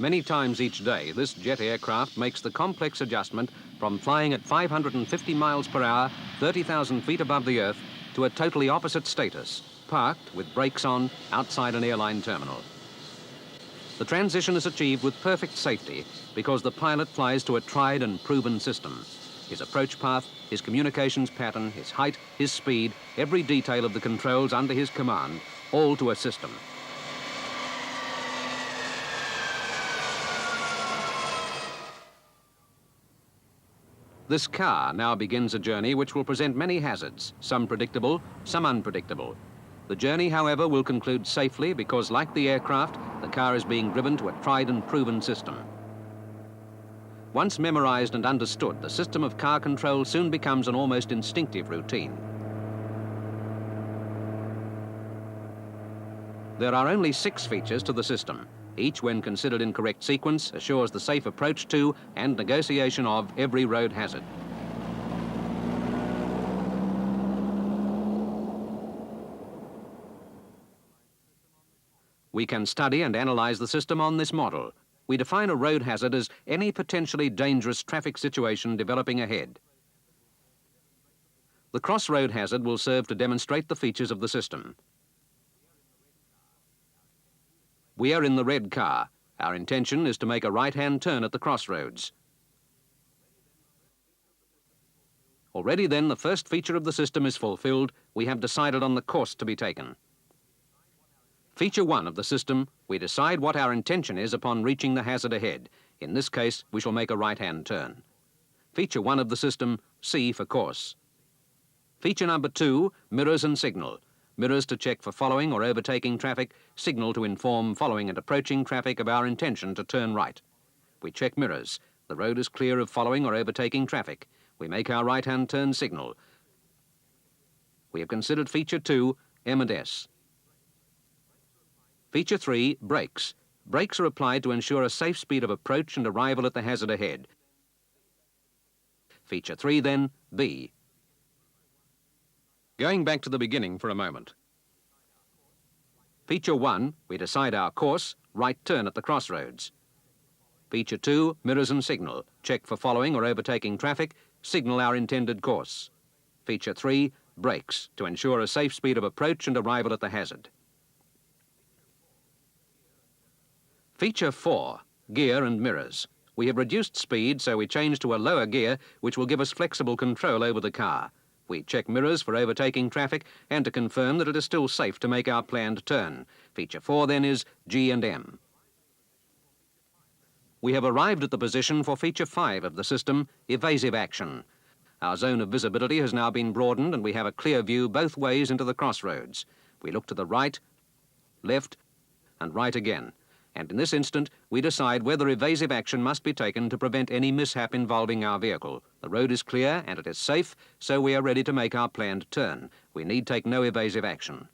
Many times each day, this jet aircraft makes the complex adjustment from flying at 550 miles per hour, 30,000 feet above the Earth, to a totally opposite status, parked with brakes on outside an airline terminal. The transition is achieved with perfect safety because the pilot flies to a tried and proven system. His approach path, his communications pattern, his height, his speed, every detail of the controls under his command, all to a system. This car now begins a journey which will present many hazards, some predictable, some unpredictable. The journey, however, will conclude safely because, like the aircraft, the car is being driven to a tried and proven system. Once memorized and understood, the system of car control soon becomes an almost instinctive routine. There are only 6 features to the system. Each, when considered in correct sequence, assures the safe approach to and negotiation of every road hazard. We can study and analyze the system on this model. We define a road hazard as any potentially dangerous traffic situation developing ahead. The crossroad hazard will serve to demonstrate the features of the system. We are in the red car. Our intention is to make a right-hand turn at the crossroads. Already then, the first feature of the system is fulfilled. We have decided on the course to be taken. Feature 1 of the system, we decide what our intention is upon reaching the hazard ahead. In this case, we shall make a right-hand turn. Feature 1 of the system, C for course. Feature number 2, mirrors and signal. Mirrors to check for following or overtaking traffic, signal to inform following and approaching traffic of our intention to turn right. We check mirrors. The road is clear of following or overtaking traffic. We make our right-hand turn signal. We have considered feature 2, M and S. Feature 3, brakes. Brakes are applied to ensure a safe speed of approach and arrival at the hazard ahead. Feature 3 then, B. Going back to the beginning for a moment. Feature 1, we decide our course, right turn at the crossroads. Feature 2, mirrors and signal. Check for following or overtaking traffic, signal our intended course. Feature 3, brakes, to ensure a safe speed of approach and arrival at the hazard. Feature 4, gear and mirrors. We have reduced speed, so we change to a lower gear, which will give us flexible control over the car. We check mirrors for overtaking traffic and to confirm that it is still safe to make our planned turn. Feature 4 then is G and M. We have arrived at the position for feature 5 of the system, evasive action. Our zone of visibility has now been broadened and we have a clear view both ways into the crossroads. We look to the right, left, and right again. And in this instant, we decide whether evasive action must be taken to prevent any mishap involving our vehicle. The road is clear and it is safe, so we are ready to make our planned turn. We need take no evasive action.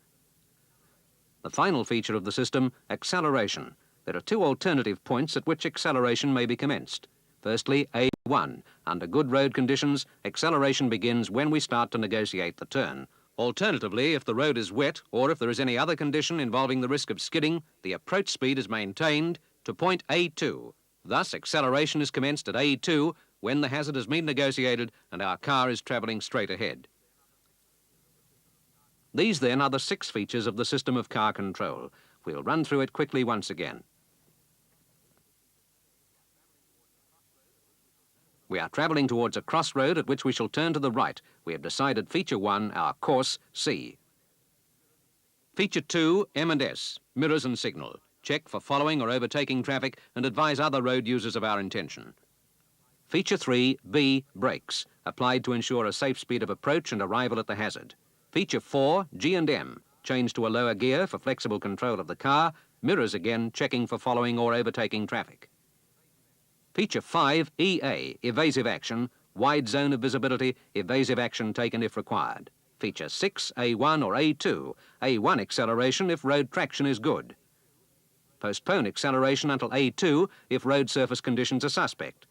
The final feature of the system, acceleration. There are 2 alternative points at which acceleration may be commenced. Firstly, A1. Under good road conditions, acceleration begins when we start to negotiate the turn. Alternatively, if the road is wet or if there is any other condition involving the risk of skidding, the approach speed is maintained to point A2. Thus, acceleration is commenced at A2 when the hazard has been negotiated and our car is travelling straight ahead. These then are the 6 features of the system of car control. We'll run through it quickly once again. We are travelling towards a crossroad at which we shall turn to the right. We have decided feature 1, our course, C. Feature 2, M and S, mirrors and signal. Check for following or overtaking traffic and advise other road users of our intention. Feature 3, B, brakes, applied to ensure a safe speed of approach and arrival at the hazard. Feature 4, G and M, change to a lower gear for flexible control of the car, mirrors again, checking for following or overtaking traffic. Feature 5, EA, evasive action, wide zone of visibility, evasive action taken if required. Feature 6, A1 or A2, A1 acceleration if road traction is good. Postpone acceleration until A2 if road surface conditions are suspect.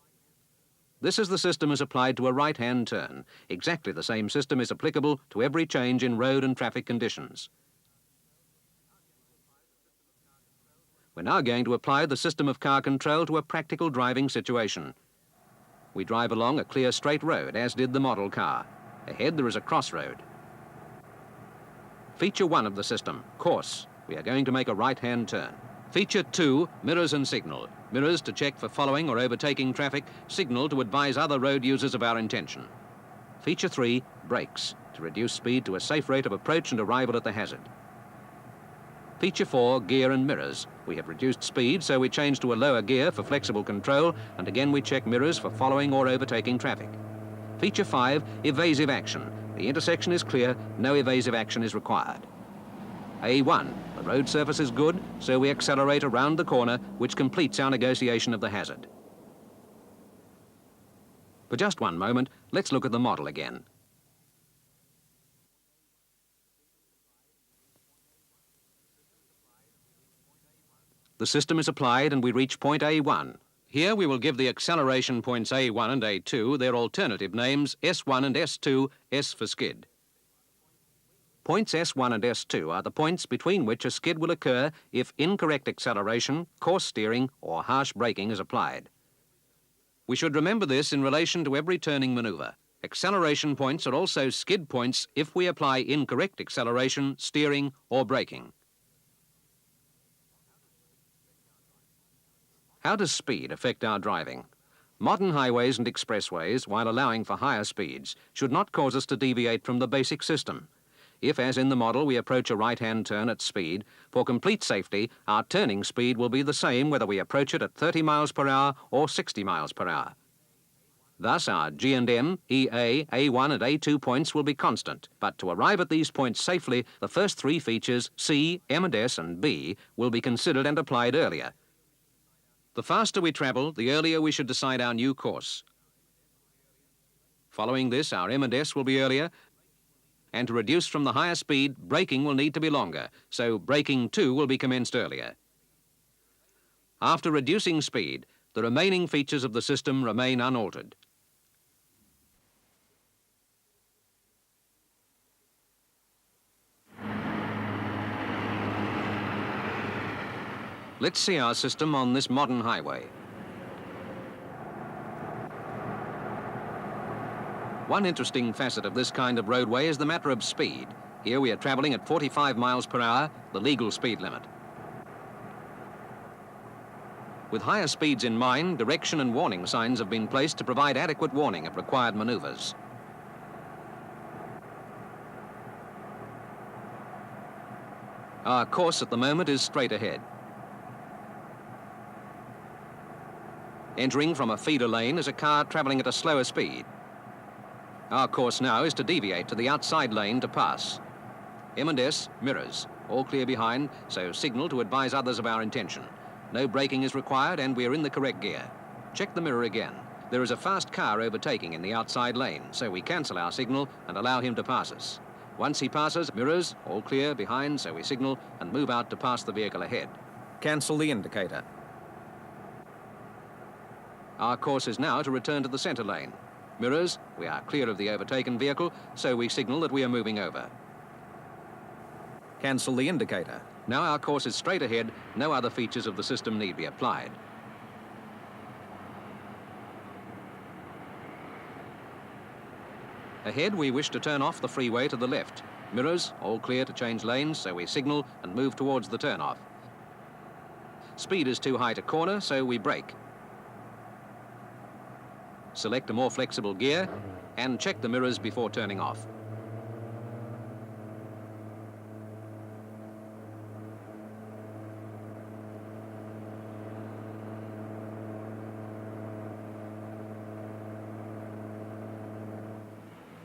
This is the system as applied to a right-hand turn. Exactly the same system is applicable to every change in road and traffic conditions. We're now going to apply the system of car control to a practical driving situation. We drive along a clear straight road, as did the model car. Ahead there is a crossroad. Feature 1 of the system, course. We are going to make a right-hand turn. Feature 2, mirrors and signal. Mirrors to check for following or overtaking traffic, signal to advise other road users of our intention. Feature 3, brakes, to reduce speed to a safe rate of approach and arrival at the hazard. Feature 4, gear and mirrors. We have reduced speed, so we change to a lower gear for flexible control, and again we check mirrors for following or overtaking traffic. Feature 5, evasive action. The intersection is clear, no evasive action is required. A1, the road surface is good, so we accelerate around the corner, which completes our negotiation of the hazard. For just one moment, let's look at the model again. The system is applied and we reach point A1. Here we will give the acceleration points A1 and A2 their alternative names, S1 and S2, S for skid. Points S1 and S2 are the points between which a skid will occur if incorrect acceleration, coarse steering or harsh braking is applied. We should remember this in relation to every turning manoeuvre. Acceleration points are also skid points if we apply incorrect acceleration, steering or braking. How does speed affect our driving? Modern highways and expressways, while allowing for higher speeds, should not cause us to deviate from the basic system. If, as in the model, we approach a right-hand turn at speed, for complete safety, our turning speed will be the same whether we approach it at 30 miles per hour or 60 miles per hour. Thus, our G&M, EA, A1 and A2 points will be constant, but to arrive at these points safely, the first 3 features, C, M and S and B, will be considered and applied earlier. The faster we travel, the earlier we should decide our new course. Following this, our M and S will be earlier, and to reduce from the higher speed, braking will need to be longer, so braking too will be commenced earlier. After reducing speed, the remaining features of the system remain unaltered. Let's see our system on this modern highway. One interesting facet of this kind of roadway is the matter of speed. Here we are travelling at 45 miles per hour, the legal speed limit. With higher speeds in mind, direction and warning signs have been placed to provide adequate warning of required manoeuvres. Our course at the moment is straight ahead. Entering from a feeder lane is a car travelling at a slower speed. Our course now is to deviate to the outside lane to pass. M and S, mirrors, all clear behind, so signal to advise others of our intention. No braking is required and we are in the correct gear. Check the mirror again. There is a fast car overtaking in the outside lane, so we cancel our signal and allow him to pass us. Once he passes, mirrors, all clear behind, so we signal and move out to pass the vehicle ahead. Cancel the indicator. Our course is now to return to the centre lane. Mirrors, we are clear of the overtaken vehicle, so we signal that we are moving over. Cancel the indicator. Now our course is straight ahead, no other features of the system need be applied. Ahead, we wish to turn off the freeway to the left. Mirrors, all clear to change lanes, so we signal and move towards the turn-off. Speed is too high to corner, so we brake. Select a more flexible gear and check the mirrors before turning off.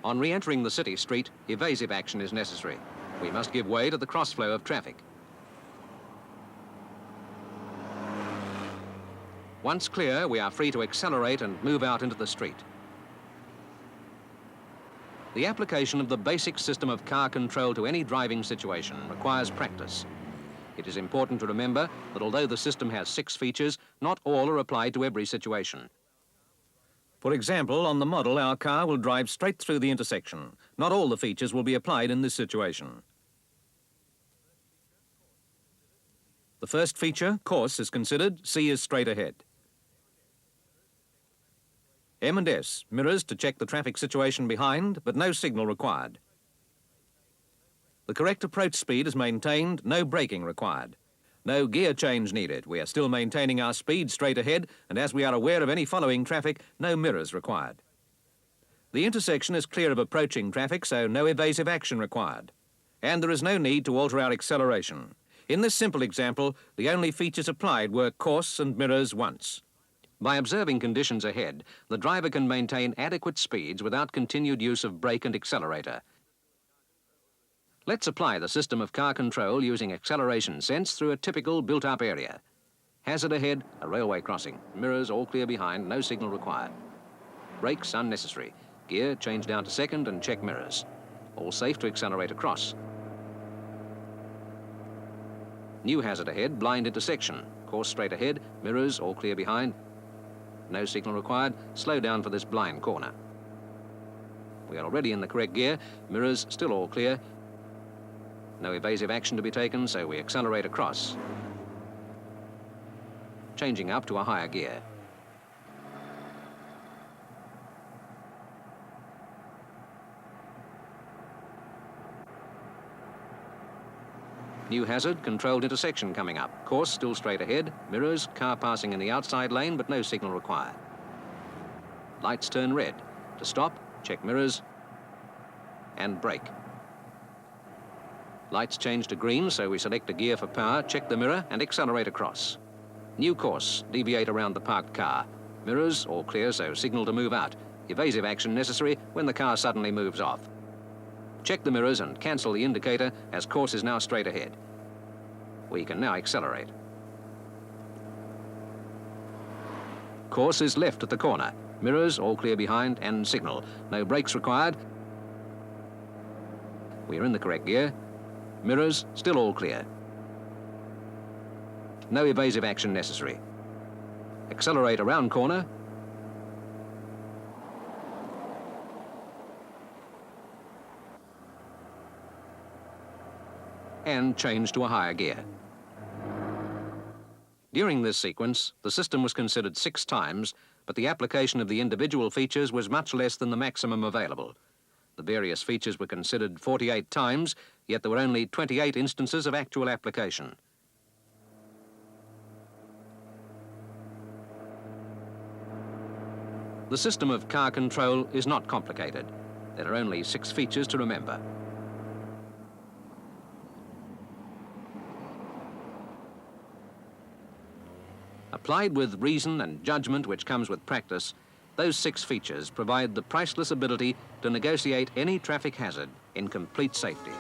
On re-entering the city street, evasive action is necessary. We must give way to the cross-flow of traffic. Once clear, we are free to accelerate and move out into the street. The application of the basic system of car control to any driving situation requires practice. It is important to remember that although the system has 6 features, not all are applied to every situation. For example, on the model, our car will drive straight through the intersection. Not all the features will be applied in this situation. The first feature, course, is considered. C is straight ahead. M and S, mirrors to check the traffic situation behind, but no signal required. The correct approach speed is maintained, no braking required. No gear change needed. We are still maintaining our speed straight ahead, and as we are aware of any following traffic, no mirrors required. The intersection is clear of approaching traffic, so no evasive action required. And there is no need to alter our acceleration. In this simple example, the only features applied were course and mirrors once. By observing conditions ahead, the driver can maintain adequate speeds without continued use of brake and accelerator. Let's apply the system of car control using acceleration sense through a typical built-up area. Hazard ahead, a railway crossing. Mirrors all clear behind, no signal required. Brakes unnecessary. Gear change down to second and check mirrors. All safe to accelerate across. New hazard ahead, blind intersection. Course straight ahead, mirrors all clear behind. No signal required. Slow down for this blind corner. We are already in the correct gear. Mirrors still all clear. No evasive action to be taken, so we accelerate across. Changing up to a higher gear. New hazard, controlled intersection coming up. Course still straight ahead. Mirrors, car passing in the outside lane, but no signal required. Lights turn red. To stop, check mirrors and brake. Lights change to green, so we select a gear for power, check the mirror and accelerate across. New course, deviate around the parked car. Mirrors all clear, so signal to move out. Evasive action necessary when the car suddenly moves off. Check the mirrors and cancel the indicator as course is now straight ahead. We can now accelerate. Course is left at the corner. Mirrors all clear behind and signal. No brakes required. We are in the correct gear. Mirrors still all clear. No evasive action necessary. Accelerate around corner. And change to a higher gear. During this sequence, the system was considered 6 times, but the application of the individual features was much less than the maximum available. The various features were considered 48 times, yet there were only 28 instances of actual application. The system of car control is not complicated. There are only 6 features to remember. Applied with reason and judgment which comes with practice, those 6 features provide the priceless ability to negotiate any traffic hazard in complete safety.